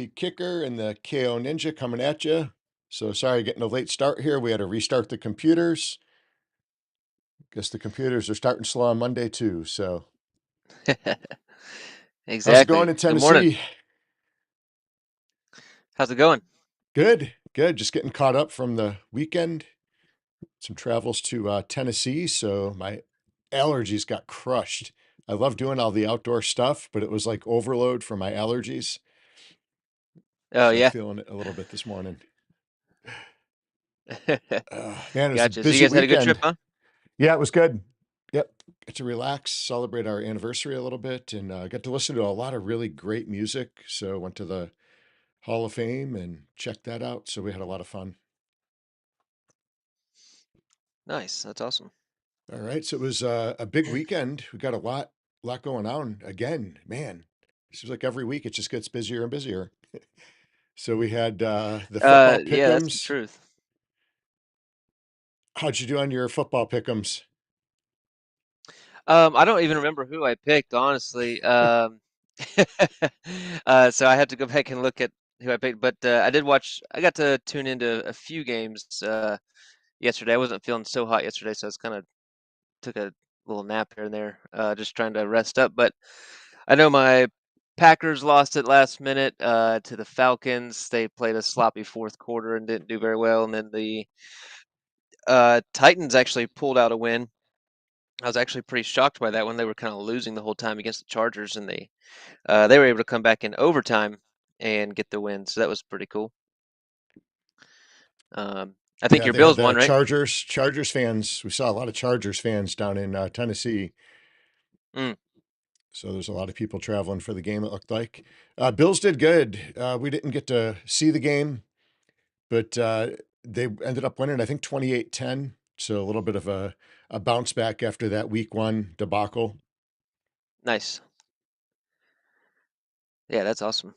UFC Kicker and the KO Ninja coming at you. So sorry, getting a late start here. We had to restart the computers. Guess the computers are starting slow on Monday too. So how's it going Exactly. in Good morning. Tennessee? How's it going? Good, good. Just getting caught up from the weekend. Some travels to Tennessee. So my allergies got crushed. I love doing all the outdoor stuff, but it was like overload for my allergies. Oh So yeah. feeling it a little bit this morning. Man, it was a Gotcha. So you busy guys had a good trip, weekend. huh? Yeah, it was good. Yep. Got to relax, celebrate our anniversary a little bit, and got to listen to a lot of really great music. So went to the Hall of Fame and checked that out. So we had a lot of fun. Nice. That's awesome. All right. So it was a big weekend. We got lot going on again. Man, it seems like every week it just gets busier and busier. So we had the football Yeah, that's the pick'ems. truth. How'd you do on your football pick'ems? I don't even remember who I picked, honestly. So I had to go back and look at who I picked, but I did watch. I got to tune into a few games yesterday. I wasn't feeling so hot yesterday, so I was kind of took a little nap here and there, just trying to rest up. But I know my Packers lost it last minute to the Falcons. They played a sloppy fourth quarter and didn't do very well. And then the Titans actually pulled out a win. I was actually pretty shocked by that one. They were kind of losing the whole time against the Chargers, and they were able to come back in overtime and get the win. So that was pretty cool. I think Yeah, your they had Bills the won, right? Chargers fans. We saw a lot of Chargers fans down in Tennessee. Mm, So there's a lot of people traveling for the game, it looked like. Bills did good. We didn't get to see the game, but they ended up winning, I think, 28-10. So a little bit of a bounce back after that week one debacle. nice. Yeah, that's awesome.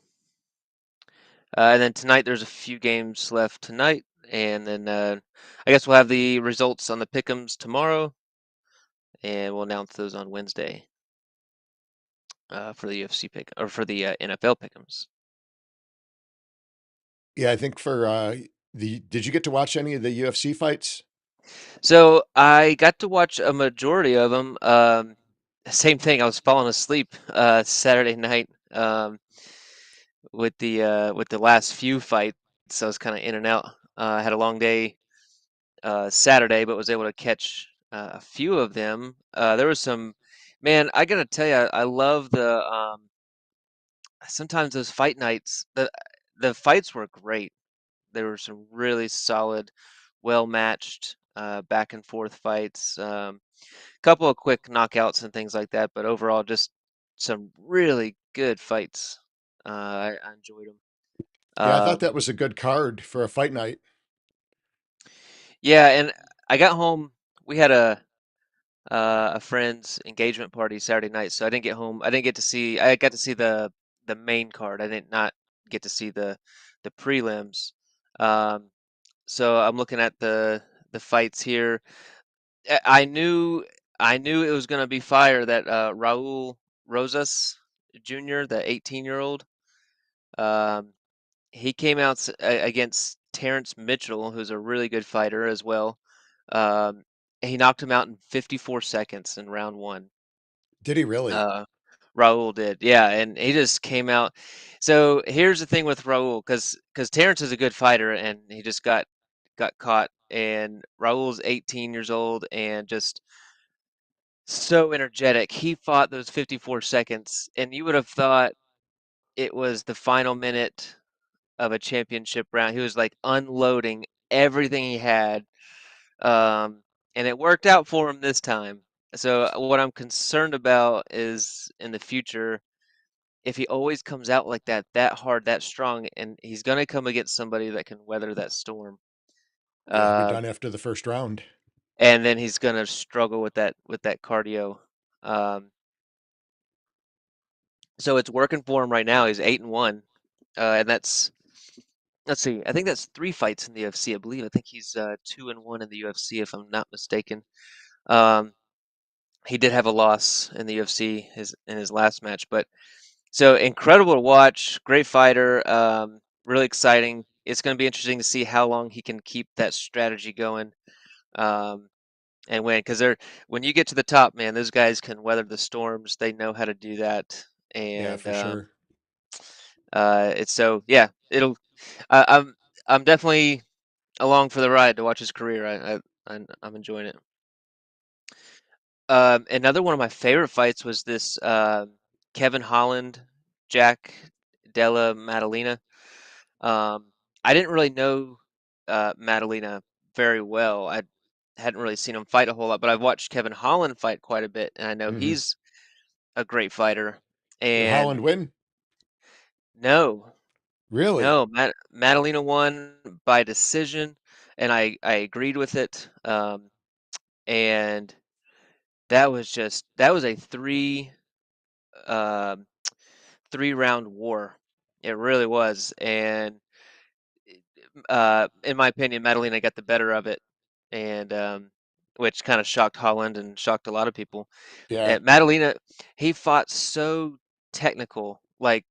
And then tonight, there's a few games left tonight, and then I guess we'll have the results on the pick'ems tomorrow, and we'll announce those on Wednesday for the UFC pick or for the NFL pick'ems. Yeah, I think for did you get to watch any of the UFC fights? So I got to watch a majority of them. Same thing. I was falling asleep Saturday night with the last few fights, so I was kind of in and out. I had a long day Saturday, but was able to catch a few of them. There was some, man. I gotta tell you, I love the sometimes those fight nights. The fights were great. There were some really solid, well matched back and forth fights. Couple of quick knockouts and things like that, but overall, just some really good fights. I enjoyed them. Yeah, I thought that was a good card for a fight night. Yeah, and I got home. We had a friend's engagement party Saturday night, so I didn't get home. I didn't get to see. I got to see the main card. I did not get to see the prelims. Um, so I'm looking at the fights here. I knew it was going to be fire that Raul Rosas Jr., the 18-year-old, um, he came out against Terrence Mitchell, who's a really good fighter as well. Um, he knocked him out in 54 seconds in round one. Did he really? Uh, Raul did, yeah, and he just came out. So here's the thing with Raul, because Terrence is a good fighter, and he just got caught. And Raul's 18 years old and just so energetic. He fought those 54 seconds, and you would have thought it was the final minute of a championship round. He was like unloading everything he had, um, and it worked out for him this time. So what I'm concerned about is in the future, if he always comes out like that hard, that strong, and he's gonna come against somebody that can weather that storm. Yeah, he'll be Uh, done after the first round. and then he's gonna struggle with that cardio. Um, so it's working for him right now. He's 8-1, and that's let's see. I think that's three fights in the UFC. I believe. I think he's 2-1 in the UFC, if I'm not mistaken. Um, he did have a loss in the UFC in his last match, but So incredible to watch, great fighter, really exciting. It's going to be interesting to see how long he can keep that strategy going, um, and win. Because they're when you get to the top, man, those guys can weather the storms. They know how to do that, Yeah, and for sure. it's so yeah. I, I'm I'm definitely along for the ride to watch his career. I'm enjoying it. Another one of my favorite fights was this Kevin Holland, Jack Della Maddalena. Um, I didn't really know Maddalena very well. I hadn't really seen him fight a whole lot, but I've watched Kevin Holland fight quite a bit, and I know Hmm. he's a great fighter. Did Holland And win? no, Really? no, Maddalena won by decision, and I agreed with it. And that was a um, 3 round war. It really was, and in my opinion, Madalena got the better of it, and which kind of shocked Holland and shocked a lot of people. Yeah. Madalena, he fought so technical. Like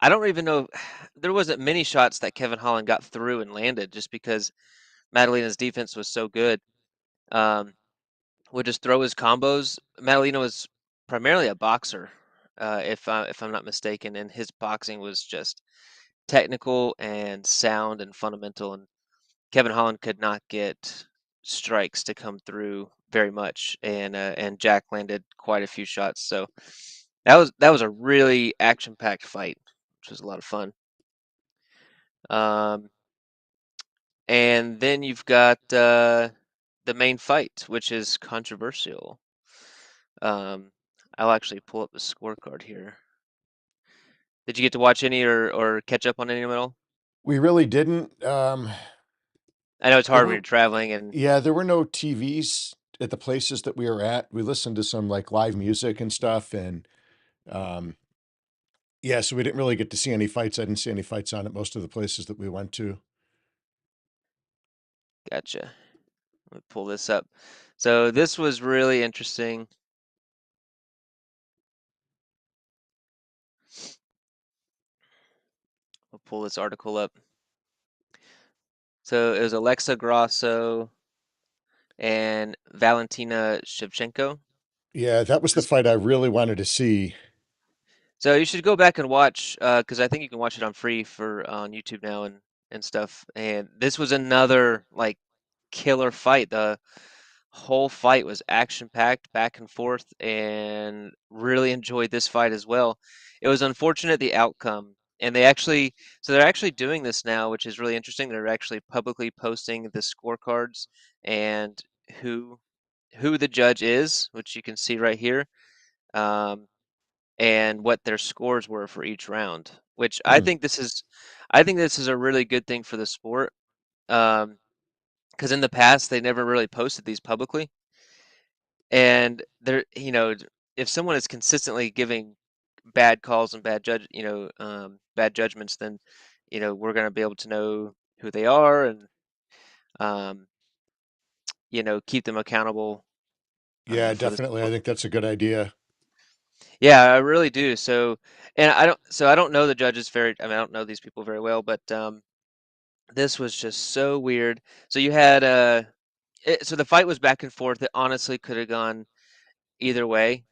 I don't even know. There wasn't many shots that Kevin Holland got through and landed just because Madalena's defense was so good. Um, would just throw his combos. Madalena was primarily a boxer, if I'm not mistaken, and his boxing was just technical and sound and fundamental. And Kevin Holland could not get strikes to come through very much, and Jack landed quite a few shots. So that was a really action-packed fight, which was a lot of fun. Um, and then you've got the main fight, which is controversial. Um, I'll actually pull up the scorecard here. Did you get to watch any or catch up on any of it all? We really didn't. I know it's There hard when were, you're traveling and yeah, there were no TVs at the places that we were at. We listened to some like live music and stuff, and um, yeah, so we didn't really get to see any fights. I didn't see any fights on at most of the places that we went to. gotcha. Let me pull this up. So this was really interesting. I'll pull this article up. So it was Alexa Grasso and Valentina Shevchenko. Yeah, that was the fight I really wanted to see. So you should go back and watch because I think you can watch it on free for on YouTube now and stuff. And this was another like killer fight. The whole fight was action packed, back and forth, and really enjoyed this fight as well. It was unfortunate the outcome, and they're actually doing this now, which is really interesting. They're actually publicly posting the scorecards and who who the judge is, which you can see right here. Um, and what their scores were for each round, which Hmm. I think this is a really good thing for the sport. Because in the past they never really posted these publicly, and if someone is consistently giving bad calls and bad judgments, then we're going to be able to know who they are and um, keep them accountable Yeah, for the definitely. I sport. think that's a good idea. Yeah, I really do. So, and I don't know the judges very. I mean, I don't know these people very well, but this was just so weird. So you had so the fight was back and forth. It honestly could have gone either way.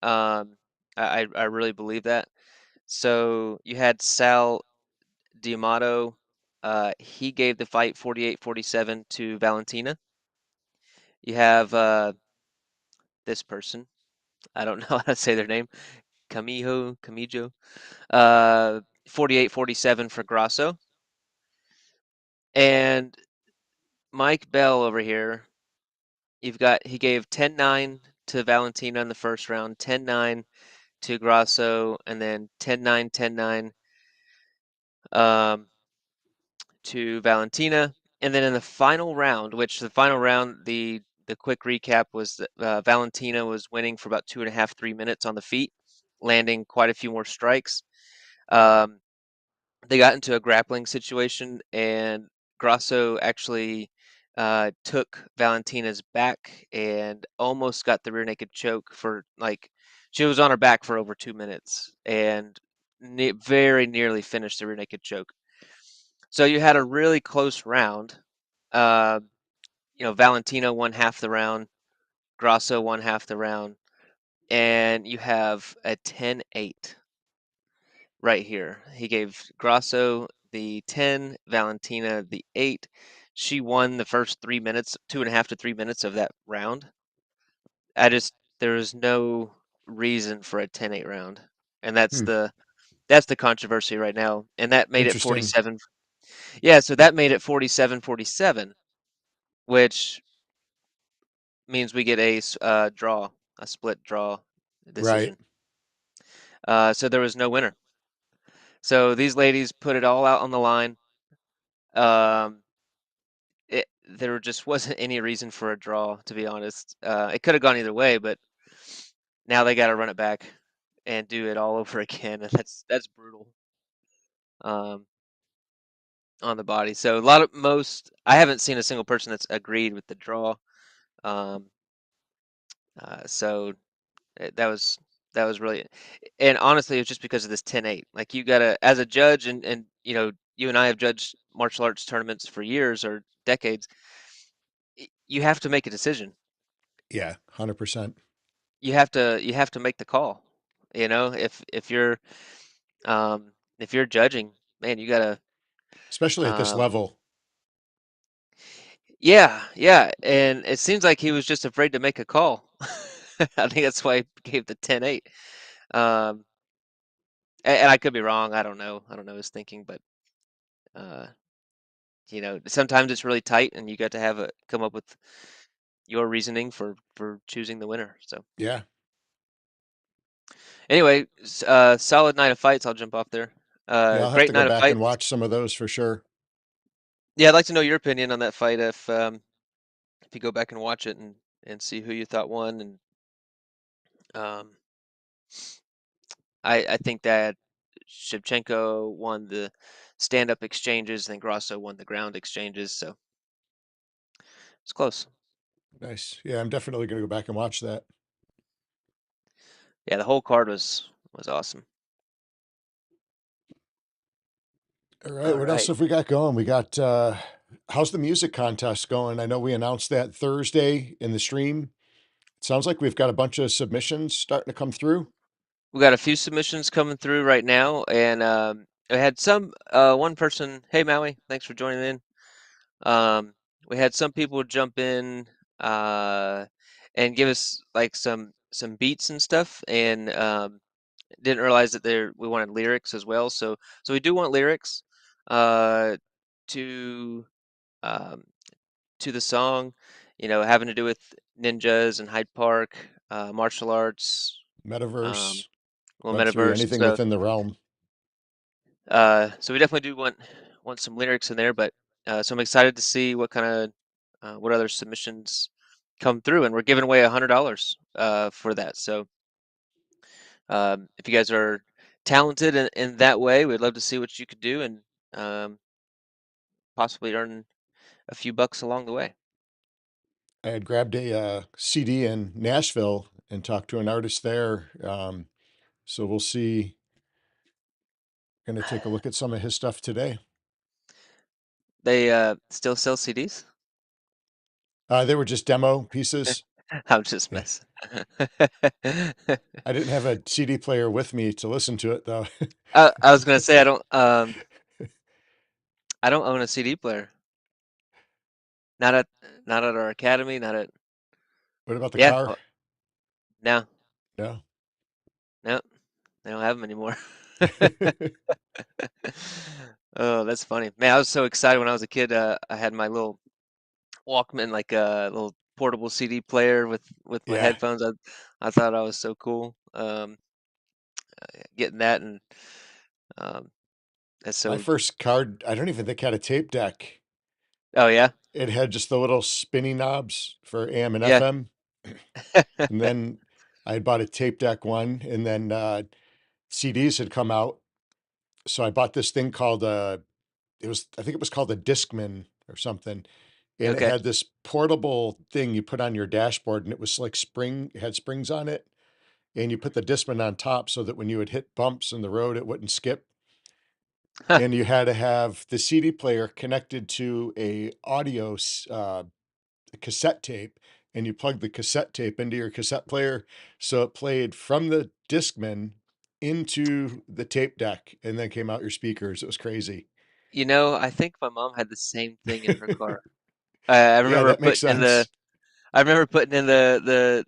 I really believe that. So you had Sal Diamato. He gave the fight 48-47 to Valentina. You have this person. I don't know how to say their name. Camijo. Uh, 48-47 for Grasso. And Mike Bell over here, he gave 10-9 to Valentina in the first round, 10-9 to Grasso, and then 10-9, 10-9 um, to Valentina. And then in the final round, which the final round, the quick recap was that Valentina was winning for about 2.5, 3 minutes on the feet, landing quite a few more strikes. Um, they got into a grappling situation, and Grasso actually took Valentina's back and almost got the rear naked choke for like she was on her back for over 2 minutes and very nearly finished the rear naked choke. So you had a really close round. Uh, Valentina won half the round, Grasso won half the round, and you have a 10-8 right here. He gave Grasso the 10, Valentina the 8. She won the first 3 minutes, 2.5 to 3 minutes of that round. There was no reason for a 10-8 round. And Hmm. that's the controversy right now. And that made it Interesting. 47. Yeah, so that made it 47-47, which means we get draw, a split draw Right. decision. So there was no winner. So these ladies put it all out on the line. Um, there just wasn't any reason for a draw, to be honest. It could have gone either way, but now they got to run it back and do it all over again, and that's brutal um, on the body. So I haven't seen a single person that's agreed with the draw. Um, so that was really, and honestly, it's just because of this 10-8. Like you gotta, as a judge, and you and I have judged martial arts tournaments for years or decades. You have to make a decision. Yeah, 100%. You have to make the call. Um, if you're judging, man, you gotta. Especially at this Um, level. yeah, yeah, and it seems like he was just afraid to make a call. I think that's why he gave the 10-8. Um, and I could be wrong. I don't know. I don't know his thinking, but uh, sometimes it's really tight, and you got to come up with your reasoning for choosing the winner. So Yeah. anyway, solid night of fights. I'll jump off there. Yeah, I'll have Great to go night of back and fights. watch some of those for sure. Yeah, I'd like to know your opinion on that fight if you go back and watch it and see who you thought won. And um, I think that Shevchenko won the stand-up exchanges, and then Grasso won the ground exchanges. So it's close. Nice. Yeah, I'm definitely going to go back and watch that. Yeah, the whole card was awesome. All right, All what else right. have we got going? We got how's the music contest going? I know we announced that Thursday in the stream. It sounds like we've got a bunch of submissions starting to come through. We got a few submissions coming through right now, and I had one person. Hey Maui, thanks for joining in. Um, we had some people jump in uh, and give us like some beats and stuff, and didn't realize that we wanted lyrics as well. So we do want lyrics uh, to um, to the song, having to do with ninjas and Hyde Park, martial arts, um, Metaverse, well, Web3, metaverse. anything within the realm. So we definitely do want some lyrics in there, but so I'm excited to see what other submissions come through, and we're giving away $100 for that. So if you guys are talented in that way, we'd love to see what you could do and um, possibly earn a few bucks along the way. I had grabbed a CD in Nashville and talked to an artist there. So we'll see. Going to take a look at some of his stuff today. They still sell CDs? They were just demo pieces. I'm just Yeah. messing. I didn't have a CD player with me to listen to it though. I was gonna say I don't own a CD player. Not at not at our academy. Not at What about the yeah. car? No, No. no, they don't have them anymore. Oh, that's funny, man. I was so excited when I was a kid. I had my little Walkman, like a little portable CD player with my Yeah. headphones. I thought I was so cool. Getting that and um, that's My so. first card, I don't even think had a tape deck. Oh yeah, It had just the little spinny knobs for AM and yeah. FM. And then I had bought a tape deck one, and then CDs had come out. So I bought this thing called I think it was called a Discman or something. and it Okay. had this portable thing you put on your dashboard, and it was like it had springs on it, and you put the Discman on top so that when you would hit bumps in the road, it wouldn't skip. Huh. And you had to have the CD player connected to a cassette tape, and you plugged the cassette tape into your cassette player, so it played from the Discman into the tape deck, and then came out your speakers. It was crazy. I think my mom had the same thing in her car. I Yeah, remember that makes putting in the sense. I remember putting in the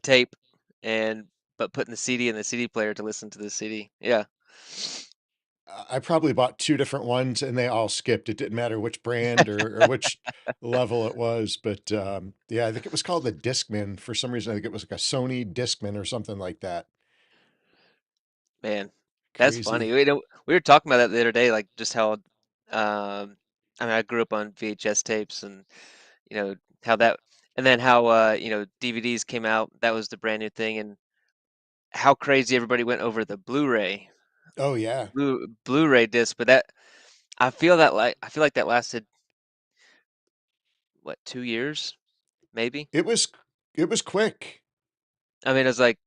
tape and but putting the CD in the CD player to listen to the CD. Yeah. I probably bought 2 different ones, and they all skipped. It didn't matter which brand or which level it was, but, yeah, I think it was called the Discman. For some reason, I think it was like a Sony Discman or something like that. Man, that's funny. Crazy. We were talking about that the other day, like just how I mean I grew up on VHS tapes and how that and then how DVDs came out. That was the brand new thing and how crazy everybody went over the Blu-ray. Oh, yeah. Blu-ray disc, but that I feel like that lasted what, 2 years maybe. It was it was quick. I mean, it was like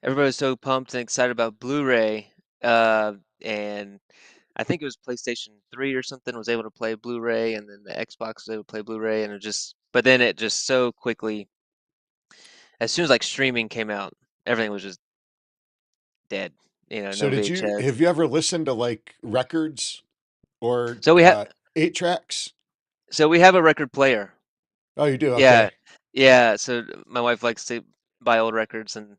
everybody was so pumped and excited about Blu-ray, uh, and I think it was PlayStation 3 or something was able to play Blu-ray, and then the Xbox was able to play Blu-ray, and but then it just so quickly, as soon as like streaming came out, everything was just dead. So No did you VHS. have you ever listened to, like, records or, So we have 8 tracks? so we have a record player. Oh, you do? Yeah, Okay. yeah. So my wife likes to buy old records and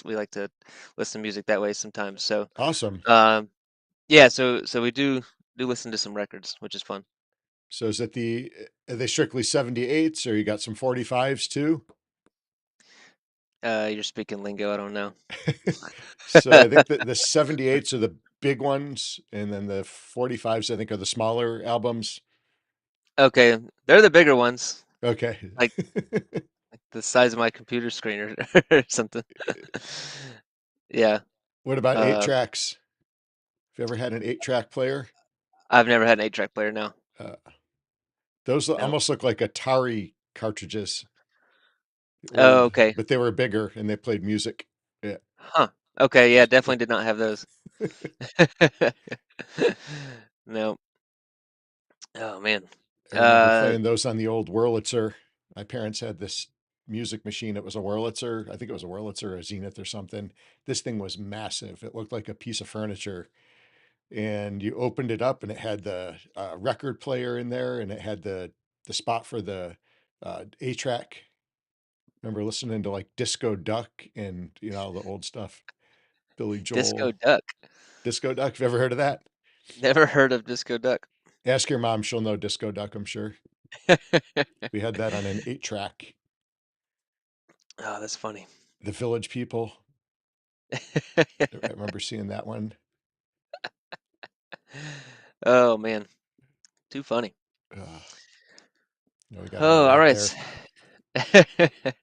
we like to listen to music that way sometimes. So Awesome. um, yeah, so we do listen to some records, which is fun. So is it are they strictly 78s, or you got some 45s too? You're speaking lingo, I don't know. So I think that the 78s are the big ones, and then the 45s, I think, are the smaller albums. Okay, they're the bigger ones, Okay. like the size of my computer screen or, or something. Yeah, What about 8 uh, tracks? Have you ever had an 8-track player? I've never had an 8-track player, no, Uh, those no. almost look like Atari cartridges, Oh, old, okay. but they were bigger and they played music. Yeah. Huh. Okay, yeah, definitely did not have those. No. Oh man. I remember Uh, playing those on the old Wurlitzer. My parents had this music machine. It was a Wurlitzer. I think it was a Wurlitzer, a Zenith or something. This thing was massive. It looked like a piece of furniture. And you opened it up, and it had the record player in there, and it had the spot for the 8-track. Remember listening to like Disco Duck and all the old stuff. Billy Disco Joel, Duck. Disco Duck. Have you ever heard of that? Never heard of Disco Duck. Ask your mom; she'll know Disco Duck. I'm sure we had that on an 8-track. Oh, that's funny. The Village People. I remember seeing that one. Oh man, too funny. Uh, we got all Oh, all that right. there.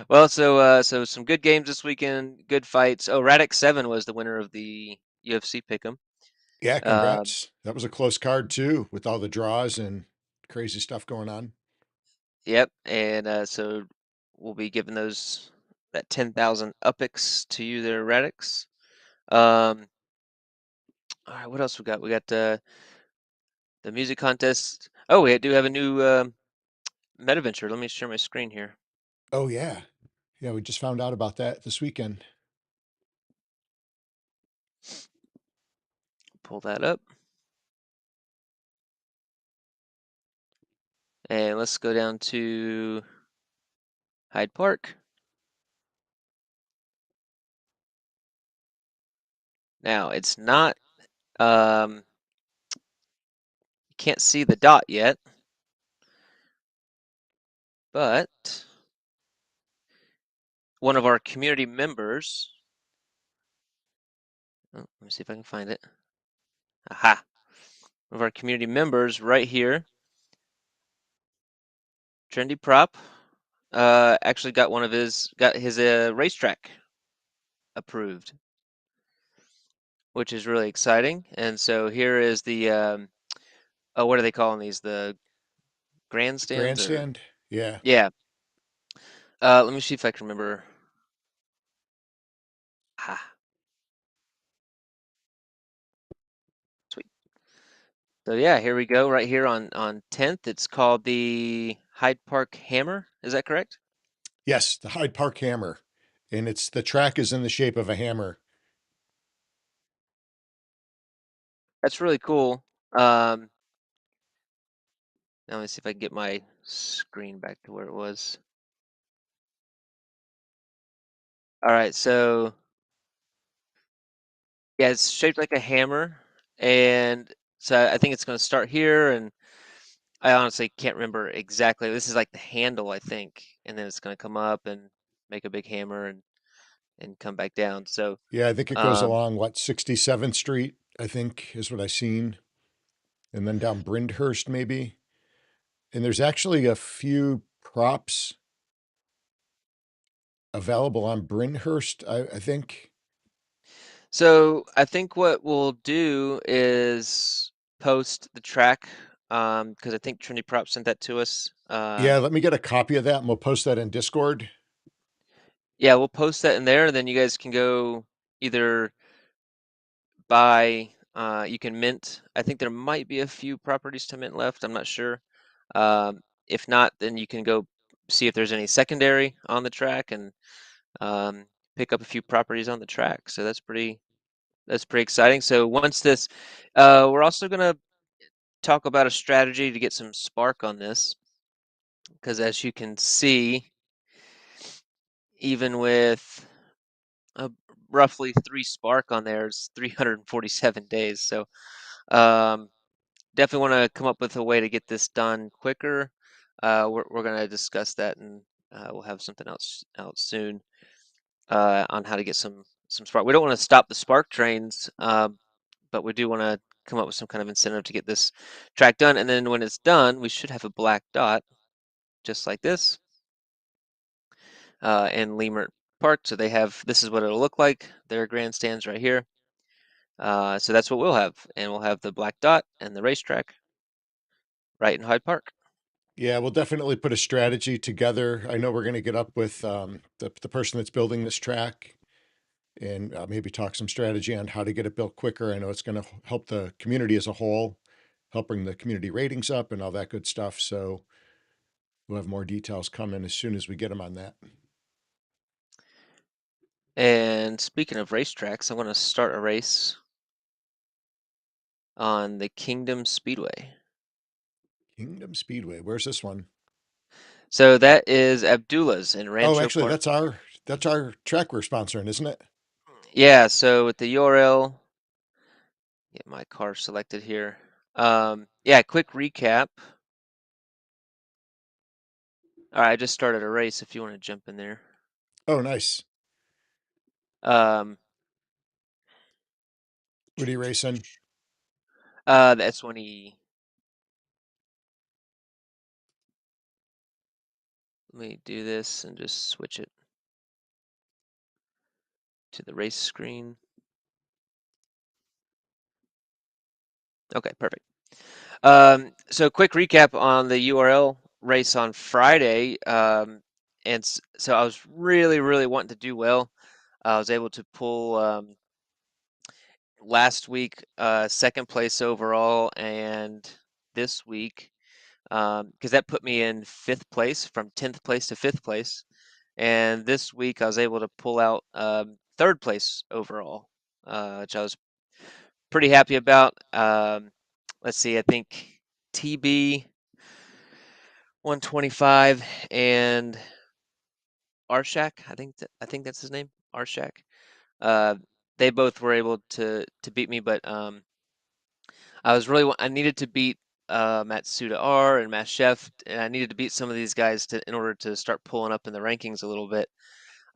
Well, so some good games this weekend, good fights. Oh, Radix 7 was the winner of the UFC Pick'em. Yeah, Um, congrats. That was a close card too, with all the draws and crazy stuff going on. yep, and so we'll be giving that 10,000 UPIX to you there, Radix. Um, all right, what else we got? We got the music contest. Oh, we do have a new MetaVenture. Let me share my screen here. Oh yeah, yeah. We just found out about that this weekend. Pull that up, and let's go down to Hyde Park. Now, it's not, you can't see the dot yet, but one of our community members, oh, let me see if I can find it. Aha. One of our community members right here, Trendy Prop, actually got his racetrack approved, which is really exciting. And so here is the Oh, what are they calling these? The grandstands or Grandstand? Yeah. yeah. Let me see if I can remember. Ah, sweet. So yeah, here we go. Right here on 10th. It's called the Hyde Park Hammer. Is that correct? Yes, the Hyde Park Hammer. And it's the track is in the shape of a hammer. That's really cool. Um, Now let me see if I can get my screen back to where it was. All right, so yeah, it's shaped like a hammer, and so I think it's going to start here, and I honestly can't remember exactly. This is like the handle, I think, and then it's going to come up and make a big hammer and come back down. So, Yeah, I think it goes um, along what 67th Street, I think is what I seen. And then down Brindhurst maybe. And there's actually a few props available on Brindhurst, I think. so I think what we'll do is post the track, because I think Trinity Prop sent that to us. Yeah, let me get a copy of that and we'll post that in Discord. Yeah, we'll post that in there, and then you guys can go either buy, you can mint. I think there might be a few properties to mint left. I'm not sure. If not, then you can go see if there's any secondary on the track and um, pick up a few properties on the track. So that's pretty exciting. So once this, we're also gonna talk about a strategy to get some spark on this, because as you can see, even with uh, roughly 3 spark on there, it's 347 days. So um, definitely want to come up with a way to get this done quicker. We're going to discuss that, and we'll have something else out soon on how to get some spark. We don't want to stop the spark trains, but we do want to come up with some kind of incentive to get this track done. And then when it's done, we should have a black dot just like this in Lemert Park. So they have, this is what it'll look like. Their grandstands right here. So that's what we'll have, and we'll have the black dot and the racetrack right in Hyde Park. Yeah, we'll definitely put a strategy together. I know we're going to get up with the person that's building this track and maybe talk some strategy on how to get it built quicker. I know it's going to help the community as a whole, help bring the community ratings up and all that good stuff. So we'll have more details coming as soon as we get them on that. And speaking of racetracks, I want to start a race on the Kingdom Speedway. Kingdom Speedway. Where's this one? So that is Abdullah's in Oh, Rancho actually, Park. that's our track we're sponsoring, isn't it? Yeah, so with the URL, get my car selected here. Yeah, quick recap. All right, I just started a race if you want to jump in there. Oh, nice. Um, What are you racing? the S1E. Let me do this and just switch it to the race screen. Okay, perfect. So quick recap on the URL race on Friday. And so I was really, really wanting to do well. I was able to pull last week second place overall, and this week because that put me in fifth place from 10th place to fifth place. And this week I was able to pull out third place overall, which I was pretty happy about. Let's see, I think TB 125 and Arshak, I think that's his name, Arshak. Uh, they both were able to beat me, but I needed to beat Matsuda R and Matt Chef, and I needed to beat some of these guys in order to start pulling up in the rankings a little bit.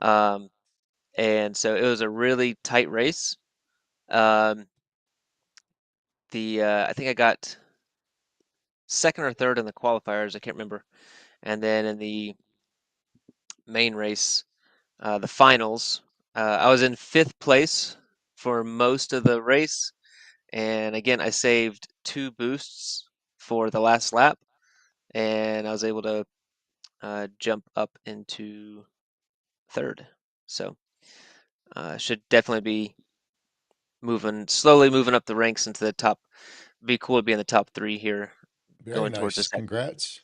Um, and so it was a really tight race. Um, the I think I got second or third in the qualifiers, I can't remember, and then in the main race, the finals, I was in fifth place for most of the race, and again I saved 2 boosts for the last lap, and I was able to jump up into third. So should definitely be slowly moving up the ranks into the top. Be cool to be in the top three here, Very going towards the nice. Congrats.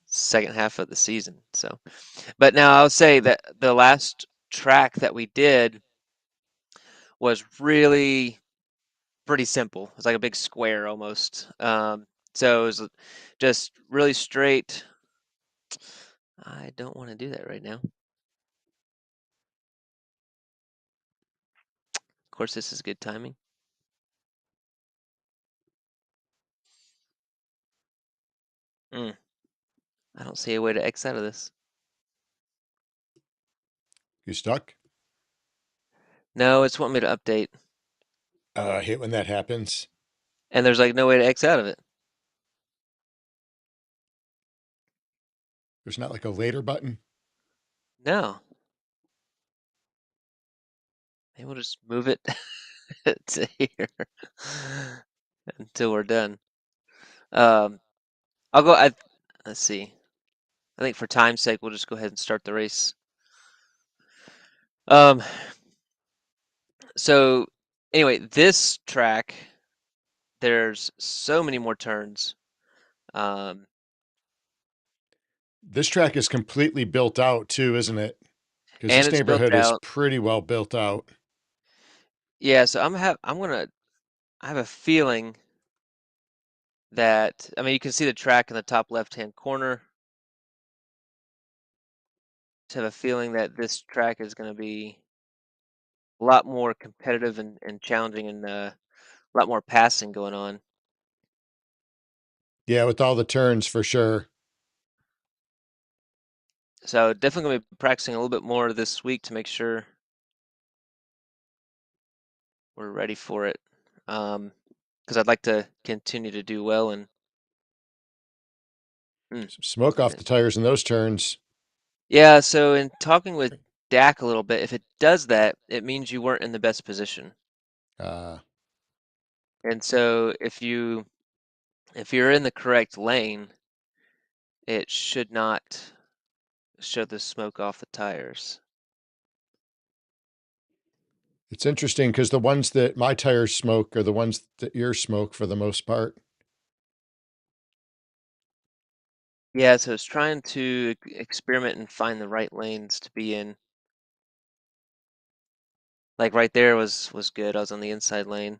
second half of the season. So, but now I'll say that the last track that we did was really pretty simple. It's like a big square almost. So it was just really straight. I don't want to do that right now. Of course, this is good timing. Mm, I don't see a way to X out of this. You stuck? No, it's wanting me to update, I hate when that happens. and there's like no way to X out of it. There's not like a later button. No, maybe we'll just move it to here until we're done. Um, I'll go. Let's see. I think for time's sake, we'll just go ahead and start the race. Um, so anyway, this track, there's so many more turns. Um, This track is completely built out too, isn't it? Because and this it's built neighborhood is out. pretty well built out. Yeah, so I have a feeling that, I mean, you can see the track in the top left-hand corner. Just have a feeling that this track is going to be a lot more competitive and challenging, and a lot more passing going on. Yeah, with all the turns for sure. So definitely going to be practicing a little bit more this week to make sure we're ready for it. Because I'd like to continue to do well and mm, Some smoke off okay. the tires in those turns. Yeah, so in talking with Dak a little bit, if it does that, it means you weren't in the best position. Uh, And so if you're in the correct lane, it should not show the smoke off the tires. it's interesting because the ones that my tires smoke are the ones that yours smoke for the most part. Yeah, so it's trying to experiment and find the right lanes to be in. Like right there was good. I was on the inside lane.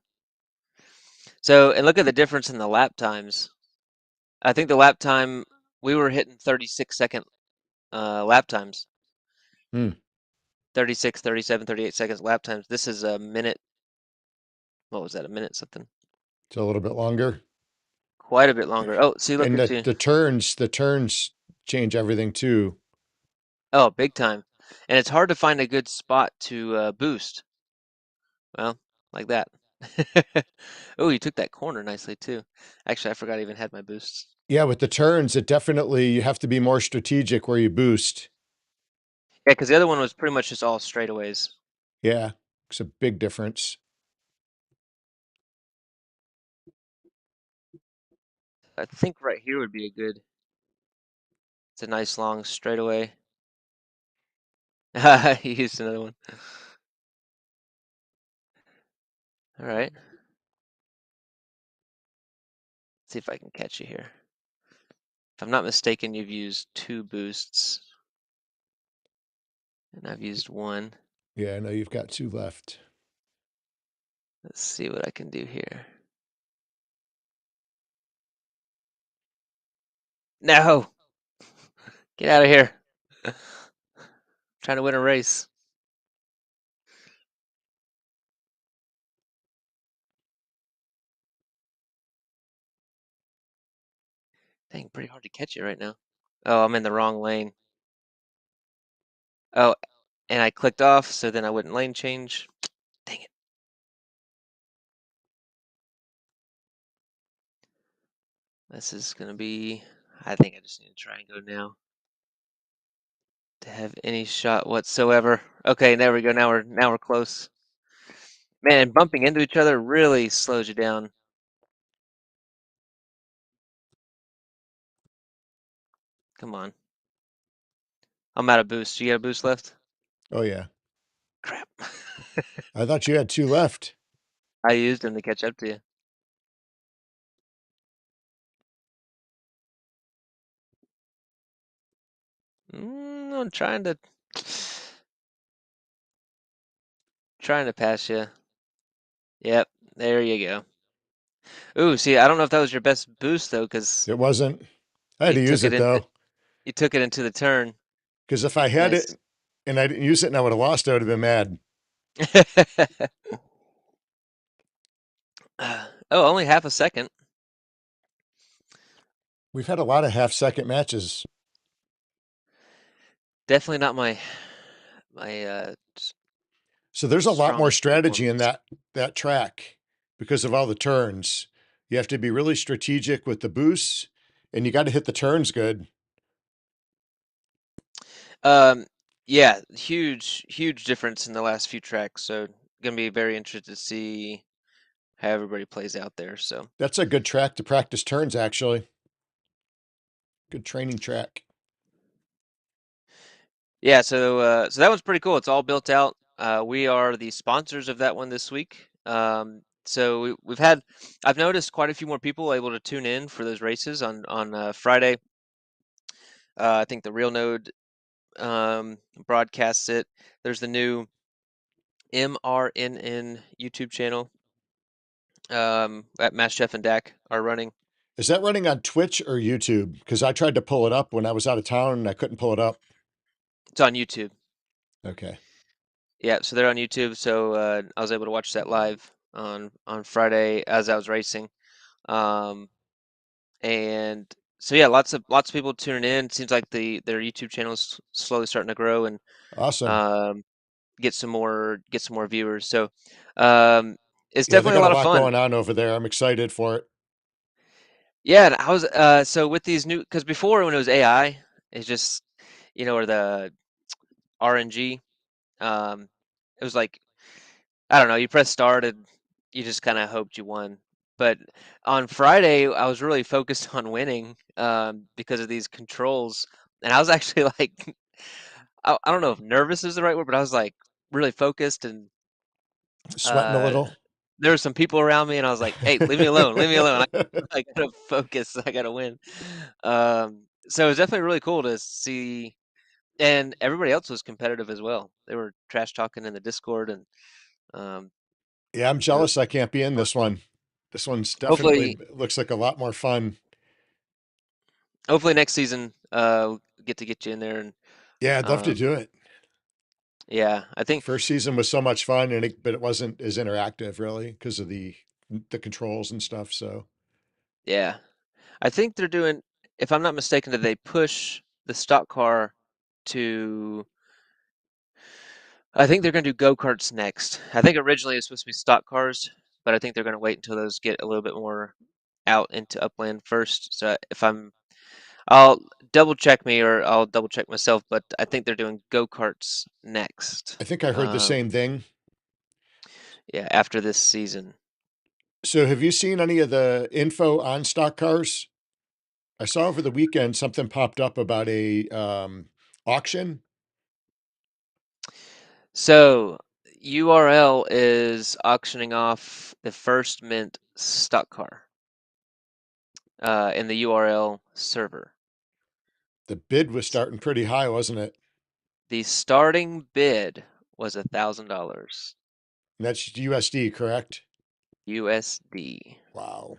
So, and look at the difference in the lap times. I think the lap time we were hitting 36-second lap times. Hmm. 36, 37, 38 seconds lap times. This is a minute. What was that? A minute something. It's a little bit longer. Quite a bit longer. Oh, see, look And at you. the turns change everything too. Oh, big time. And it's hard to find a good spot to boost. Well, like that. Oh, you took that corner nicely too. Actually, I forgot I even had my boosts. Yeah, with the turns, it definitely you have to be more strategic where you boost. Yeah, because the other one was pretty much just all straightaways. Yeah, it's a big difference. I think right here would be a good. It's a nice long straightaway. You used another one. All right. See if I can catch you here. If I'm not mistaken, you've used two boosts, and I've used one. Yeah, I know you've got two left. Let's see what I can do here. No! Get out of here. Trying to win a race. Dang, pretty hard to catch you right now. Oh, I'm in the wrong lane. Oh, and I clicked off, so then I wouldn't lane change. Dang it. This is gonna be. I think I just need to try and go now to have any shot whatsoever. Okay, there we go. Now we're close. Man, bumping into each other really slows you down. come on. I'm out of boost. You got a boost left? Oh, yeah. Crap. I thought you had 2 left. I used them to catch up to you. I'm trying to pass you. Yep, there you go. Ooh, see, I don't know if that was your best boost though, because It wasn't. I had you to use took it it, into though, you took it into the turn. because if I had Nice. it and I didn't use it and I would have lost, I would have been mad. Oh, only half a second. We've had a lot of half-second matches. Definitely not my So there's a lot more strongest strategy in performance. that track because of all the turns. You have to be really strategic with the boosts, and you got to hit the turns good. Um, yeah, huge difference in the last few tracks. So gonna be very interested to see how everybody plays out there. So That's a good track to practice turns, actually. Good training track. yeah, so that one's pretty cool. It's all built out. We are the sponsors of that one this week. So we've had, I've noticed quite a few more people able to tune in for those races on Friday. I think the Real Node broadcasts it. There's the new MRNN YouTube channel that Mass Chef and Dak are running. Is that running on Twitch or YouTube? Because I tried to pull it up when I was out of town and I couldn't pull it up. It's on YouTube. Okay. Yeah, so they're on YouTube. So I was able to watch that live on Friday as I was racing. Um, and so yeah, lots of people tuning in. Seems like their YouTube channel is slowly starting to grow and Awesome. um, get some more viewers. So um, it's Yeah, they definitely a got a lot of lot fun. going on over there. I'm excited for it. Yeah, and I was so with these new because before when it was AI, it's just or the RNG. It was like I don't know. You press start and you just kind of hoped you won. But on Friday, I was really focused on winning because of these controls, and I was actually like, I don't know if nervous is the right word, but I was like really focused, and Sweating a uh, little. there were some people around me, and I was like, "Hey, leave me alone, leave me alone. I gotta focus. I gotta win." So it was definitely really cool to see, and everybody else was competitive as well. They were trash talking in the Discord, and um, Yeah, I'm it was jealous I can't be in this one. This one's definitely hopefully looks like a lot more fun. hopefully next season get you in there and Yeah, I'd love to um, do it. yeah, I think First season was so much fun, but it wasn't as interactive really because of the controls and stuff. So yeah, I think they're doing, if I'm not mistaken, that they push the stock car to, I think they're going to do go-karts next. I think originally it was supposed to be stock cars, but I think they're going to wait until those get a little bit more out into Upland first. So if I'll double check me or I'll double check myself, but I think they're doing go-karts next. I think I heard the same thing. Yeah, after this season. So have you seen any of the info on stock cars? I saw over the weekend something popped up about a auction. So URL is auctioning off the first mint stock car in the URL server. The bid was starting pretty high, wasn't it? The starting bid was $1,000 And that's USD, correct? USD. Wow.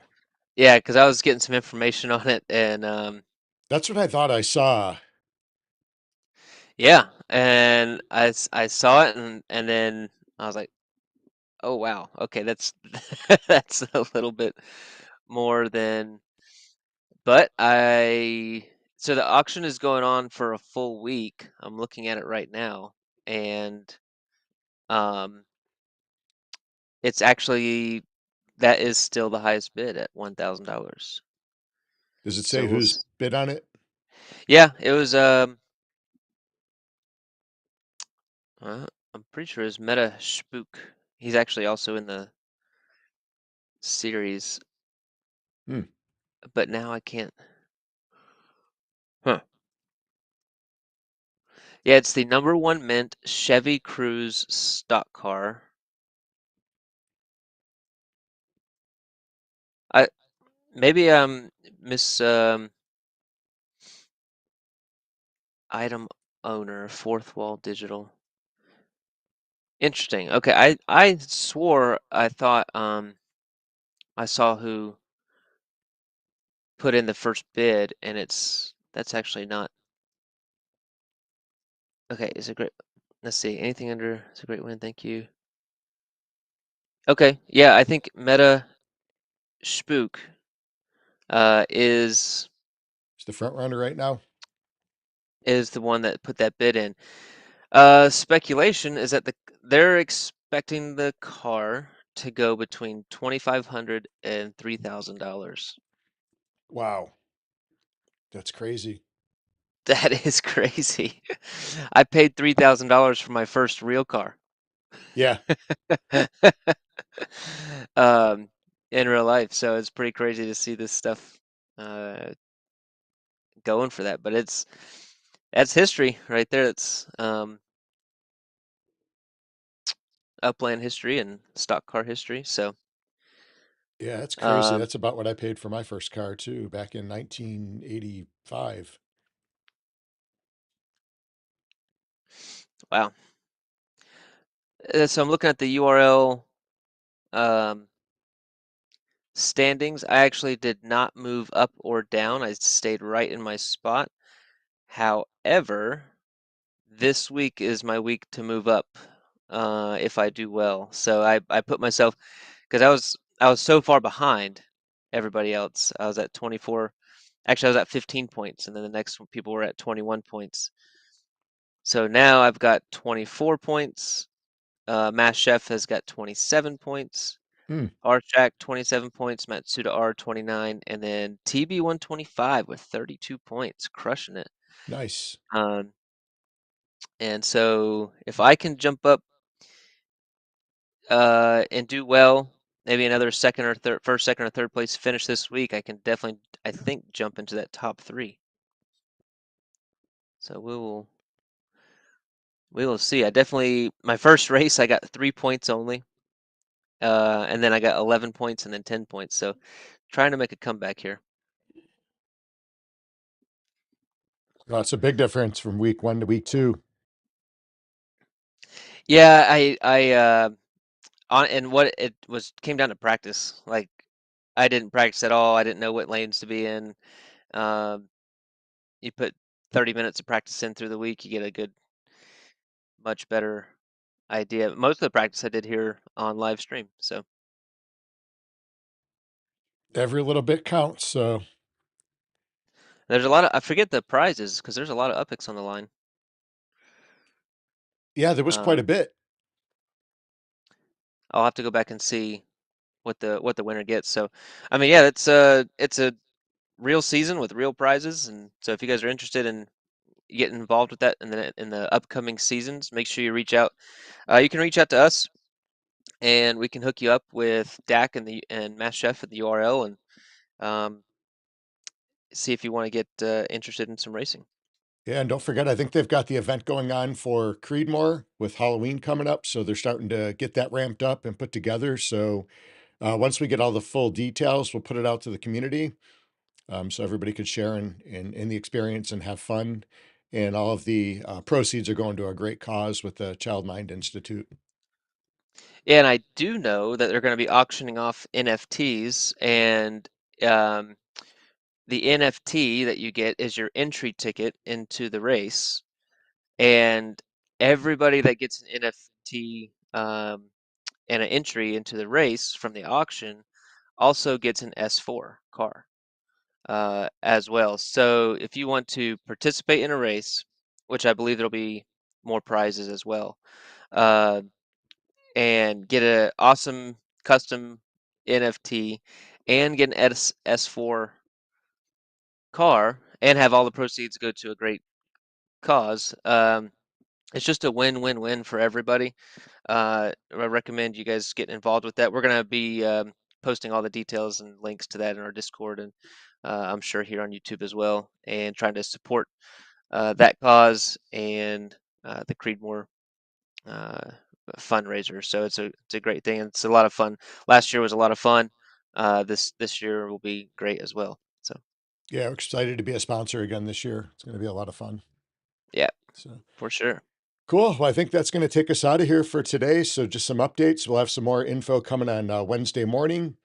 Yeah, because I was getting some information on it, and That's what I thought I saw. yeah, and I saw it, and then I was like, oh wow, okay, that's that's a little bit more than. But so the auction is going on for a full week. I'm looking at it right now, and um, it's actually that is still the highest bid at $1,000. Does it So say we'll, who's bid on it? yeah, it was. I'm pretty sure it's Meta Spook. He's actually also in the series, Hmm. but now I can't. Huh. Yeah, it's the number one mint Chevy Cruze stock car. I maybe miss item owner, Fourth Wall Digital. Interesting. Okay, I swore I thought I saw who put in the first bid, and that's actually not. Okay, is a great. Let's see. Anything under? It's a great win. Thank you. Okay, yeah, I think Meta Spook is It's the front runner right now. the one that put that bid in. Speculation is that they're expecting the car to go between $2,500 and $3,000. Wow, that's crazy. That is crazy. I paid $3,000 for my first real car. Yeah, um, in real life, so it's pretty crazy to see this stuff uh, going for that. But that's history right there. It's Upland history and stock car history. So yeah, that's crazy. um, That's about what I paid for my first car too, back in 1985. wow. So I'm looking at the URL um, standings. I actually did not move up or down. I stayed right in my spot. However, this week is my week to move up if I do well. So I put myself because I was so far behind everybody else. I was at 24. Actually, I was at 15 points, and then the next people were at 21 points. So now I've got 24 points. Mass Chef has got 27 points. Hmm, Arshak 27 points. Matsuda R 29, and then TB 125 with 32 points, crushing it. nice. Um, and so if I can jump up and do well, maybe another second or third, first, second, or third place finish this week, I can definitely, I think, jump into that top three. So we will see. I definitely my first race I got 3 points only, and then I got 11 points and then 10 points. So trying to make a comeback here. Well, it's a big difference from week one to week two. Yeah, I on and what it was came down to practice. Like I didn't practice at all. I didn't know what lanes to be in. Um, you put 30 minutes of practice in through the week, you get a much better idea. Most of the practice I did here on live stream. So Every little bit counts. So there's a lot of I forget the prizes because there's a lot of upicks on the line. yeah, there was quite Um, a bit. I'll have to go back and see what the winner gets. So, I mean, yeah, it's a real season with real prizes, and so if you guys are interested in getting involved with that in the upcoming seasons, make sure you reach out. You can reach out to us, and we can hook you up with DAC and Mass Chef at the URL, and um, see if you want to get interested in some racing. Yeah, and don't forget, I think they've got the event going on for Creedmoor with Halloween coming up. So they're starting to get that ramped up and put together. So once we get all the full details, we'll put it out to the community so everybody could share in the experience and have fun. And all of the proceeds are going to a great cause with the Child Mind Institute. Yeah, and I do know that they're going to be auctioning off NFTs, and um, the NFT that you get is your entry ticket into the race, and everybody that gets an NFT and an entry into the race from the auction also gets an S4 car as well. So if you want to participate in a race, which I believe there'll be more prizes as well, uh, and get an awesome custom NFT and get an S4 car and have all the proceeds go to a great cause. It's just a win-win-win for everybody. I recommend you guys get involved with that. We're going to be posting all the details and links to that in our Discord, and I'm sure here on YouTube as well, and trying to support that cause and the Creedmoor uh, fundraiser. So it's a great thing. And it's a lot of fun. Last year was a lot of fun. This year will be great as well. So Yeah, we're excited to be a sponsor again this year. It's going to be a lot of fun. yeah, So for sure. cool. Well, I think that's going to take us out of here for today. So just some updates. We'll have some more info coming on Wednesday morning.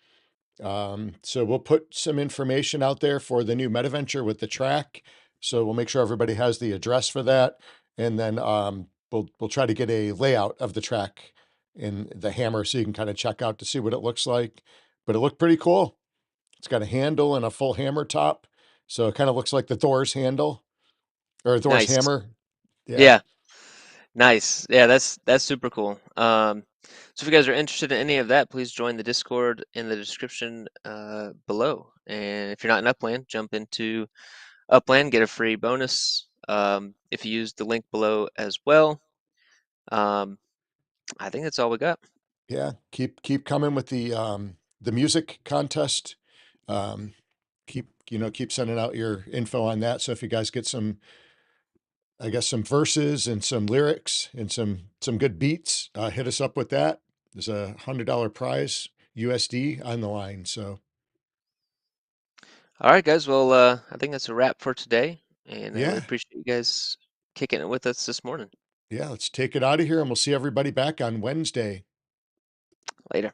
So we'll put some information out there for the new MetaVenture with the track. So we'll make sure everybody has the address for that, and then we'll try to get a layout of the track in the hammer so you can kind of check out to see what it looks like. But it looked pretty cool. It's got a handle and a full hammer top, so it kind of looks like the Thor's handle or Thor's Nice. hammer. Yeah, Yeah, nice. Yeah, that's super cool. So if you guys are interested in any of that, please join the Discord in the description below. And if you're not in Upland, jump into Upland, get a free bonus if you use the link below as well. Um, I think that's all we got. yeah. Keep coming with the music contest. Um, keep sending out your info on that. So if you guys get some, I guess, some verses and some lyrics and some good beats, hit us up with that. There's a $100 prize USD on the line. So All right, guys. Well, I think that's a wrap for today, and we yeah, appreciate you guys kicking it with us this morning. yeah. Let's take it out of here, and we'll see everybody back on Wednesday. Later.